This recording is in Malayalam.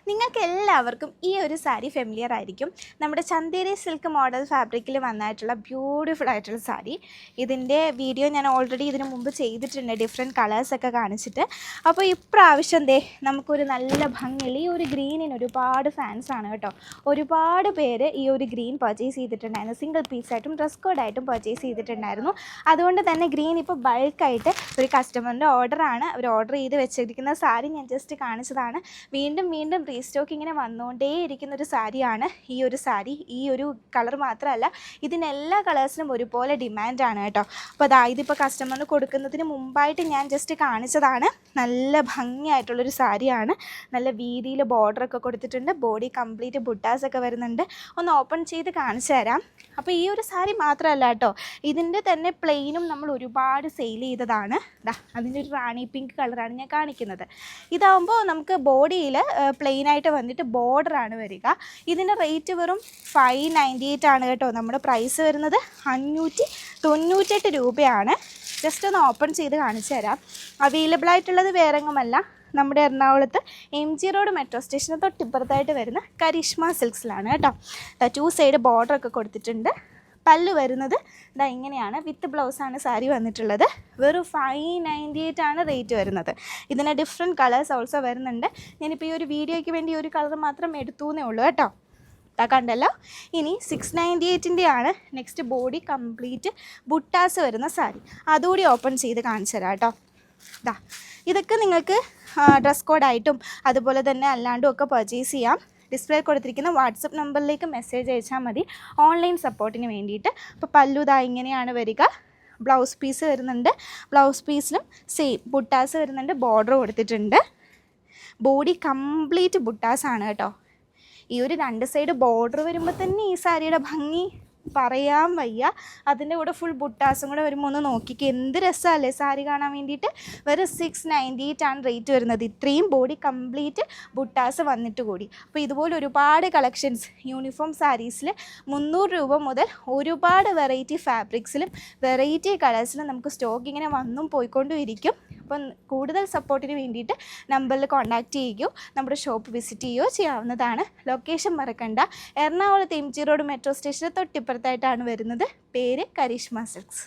നിങ്ങൾക്ക് എല്ലാവർക്കും ഈ ഒരു സാരി ഫെമിലിയർ ആയിരിക്കും. നമ്മുടെ ചന്തേരി സിൽക്ക് മോഡൽ ഫാബ്രിക്കിൽ വന്നായിട്ടുള്ള ബ്യൂട്ടിഫുൾ ആയിട്ടുള്ള സാരി. ഇതിൻ്റെ വീഡിയോ ഞാൻ ഓൾറെഡി ഇതിനു മുമ്പ് ചെയ്തിട്ടുണ്ട്, ഡിഫറെൻറ്റ് കളേഴ്സൊക്കെ കാണിച്ചിട്ട്. അപ്പോൾ ഇപ്രാവശ്യം നമുക്കൊരു നല്ല ഭംഗിയുള്ള ഈ ഒരു ഗ്രീനിന് ഒരുപാട് ഫാൻസാണ് കേട്ടോ. ഒരുപാട് പേര് ഈ ഒരു ഗ്രീൻ പർച്ചേസ് ചെയ്തിട്ടുണ്ടായിരുന്നു. സിംഗിൾ പീസായിട്ടും ഡ്രസ് കോഡായിട്ടും പർച്ചേസ് ചെയ്തിട്ടുണ്ടായിരുന്നു. അതുകൊണ്ട് തന്നെ ഗ്രീൻ ഇപ്പോൾ ബൾക്കായിട്ട് ഒരു കസ്റ്റമറിൻ്റെ ഓർഡറാണ്. അവർ ഓർഡർ ചെയ്ത് വെച്ചിരിക്കുന്ന സാരി ഞാൻ ജസ്റ്റ് കാണിച്ചതാണ്. വീണ്ടും വീണ്ടും റീസ്റ്റോക്ക് ഇങ്ങനെ വന്നുകൊണ്ടേയിരിക്കുന്നൊരു സാരിയാണ് ഈ ഒരു സാരി. ഈ ഒരു കളർ മാത്രമല്ല, ഇതിനെല്ലാ കളേഴ്സിനും ഒരുപോലെ ഡിമാൻഡാണ് കേട്ടോ. അപ്പോൾ ഇതിപ്പോൾ കസ്റ്റമറിന് കൊടുക്കുന്നതിന് മുമ്പായിട്ട് ഞാൻ ജസ്റ്റ് കാണിച്ചതാണ്. നല്ല ഭംഗിയായിട്ടുള്ളൊരു സാരിയാണ്. നല്ല വീതിയിൽ ബോർഡറൊക്കെ കൊടുത്തിട്ടുണ്ട്. ബോഡി കംപ്ലീറ്റ് ബുട്ടാസൊക്കെ വരുന്നുണ്ട്. ഒന്ന് ഓപ്പൺ ചെയ്ത് കാണിച്ചു തരാം. അപ്പോൾ ഈ ഒരു സാരി മാത്രമല്ല കേട്ടോ, ഇതിൻ്റെ തന്നെ പ്ലെയിനും നമ്മൾ ഒരുപാട് സെയിൽ ചെയ്തതാണ്. അതിൻ്റെ ഒരു റാണി പിങ്ക് കളറാണ് ഞാൻ കാണിക്കുന്നത്. ഇതാകുമ്പോൾ നമുക്ക് ബോഡിയിൽ പ്ലെയിനായിട്ട് വന്നിട്ട് ബോർഡറാണ് വരിക. ഇതിൻ്റെ റേറ്റ് വെറും 598 ആണ് കേട്ടോ. നമ്മുടെ പ്രൈസ് വരുന്നത് 598 രൂപയാണ്. ജസ്റ്റ് ഒന്ന് ഓപ്പൺ ചെയ്ത് കാണിച്ചു തരാം. അവൈലബിൾ ആയിട്ടുള്ളത് വേറെങ്ങുമല്ല, നമ്മുടെ എറണാകുളത്ത് MG റോഡ് മെട്രോ സ്റ്റേഷന് തൊട്ടിപ്പുറത്തായിട്ട് വരുന്ന കരിഷ്മ സിൽക്സിലാണ് കേട്ടോ. 2 സൈഡ് ബോർഡറൊക്കെ കൊടുത്തിട്ടുണ്ട്. പല്ല് വരുന്നത് ഇങ്ങനെയാണ്. വിത്ത് ബ്ലൗസാണ് സാരി വന്നിട്ടുള്ളത്. വെറും 598 ആണ് റേറ്റ് വരുന്നത്. ഇതിന് ഡിഫറെൻറ്റ് കളേഴ്സ് ഓൾസോ വരുന്നുണ്ട്. ഞാനിപ്പോൾ ഈ ഒരു വീഡിയോയ്ക്ക് വേണ്ടി ഒരു കളർ മാത്രം എടുത്തു എന്നേ ഉള്ളൂ കേട്ടോ. കണ്ടല്ലോ. ഇനി 698 ആണ്. നെക്സ്റ്റ് ബോഡി കംപ്ലീറ്റ് ബുട്ടാസ് വരുന്ന സാരി. അതുകൂടി ഓപ്പൺ ചെയ്ത് കാണിച്ചു തരാം കേട്ടോ. ഇതൊക്കെ നിങ്ങൾക്ക് ഡ്രസ് കോഡായിട്ടും അതുപോലെ തന്നെ അല്ലാണ്ടും ഒക്കെ പർച്ചേസ് ചെയ്യാം. ഡിസ്പ്ലേ കൊടുത്തിരിക്കുന്ന വാട്സപ്പ് നമ്പറിലേക്ക് മെസ്സേജ് അയച്ചാൽ മതി ഓൺലൈൻ സപ്പോർട്ടിന് വേണ്ടിയിട്ട്. അപ്പോൾ പല്ലു ഇങ്ങനെയാണ് വരിക. ബ്ലൗസ് പീസ് വരുന്നുണ്ട്. ബ്ലൗസ് പീസിലും സെയിം ബുട്ടാസ് വരുന്നുണ്ട്. ബോർഡർ കൊടുത്തിട്ടുണ്ട്. ബോഡി കംപ്ലീറ്റ് ബുട്ടാസാണ് കേട്ടോ. ഈ ഒരു 2 സൈഡ് ബോർഡർ വരുമ്പോൾ തന്നെ ഈ സാരിയുടെ ഭംഗി പറയാൻ വയ്യ. അതിൻ്റെ കൂടെ ഫുൾ ബുട്ടാസും കൂടെ വരുമ്പോൾ ഒന്ന് നോക്കിക്ക്, എന്ത് രസമല്ലേ സാരി കാണാൻ വേണ്ടിയിട്ട്. വെറും 698 ആണ് റേറ്റ് വരുന്നത്. ഇത്രയും ബോഡി കംപ്ലീറ്റ് ബുട്ടാസ് വന്നിട്ട് കൂടി. അപ്പോൾ ഇതുപോലെ ഒരുപാട് കളക്ഷൻസ് യൂണിഫോം സാരീസിൽ 300 രൂപ മുതൽ ഒരുപാട് വെറൈറ്റി ഫാബ്രിക്സിലും വെറൈറ്റി കളേഴ്സിലും നമുക്ക് സ്റ്റോക്ക് ഇങ്ങനെ വന്നും പോയിക്കൊണ്ടും ഇരിക്കും. അപ്പം കൂടുതൽ സപ്പോർട്ടിന് വേണ്ടിയിട്ട് നമ്പറിൽ കോൺടാക്റ്റ് ചെയ്യുകയോ നമ്മുടെ ഷോപ്പ് വിസിറ്റ് ചെയ്യുകയോ ചെയ്യാവുന്നതാണ്. ലൊക്കേഷൻ മറക്കണ്ട, എറണാകുളത്ത് MG റോഡ് മെട്രോ സ്റ്റേഷന് തൊട്ടിപ്പുറത്തായിട്ടാണ് വരുന്നത്. പേര് കരിഷ്മ സിൽക്സ്.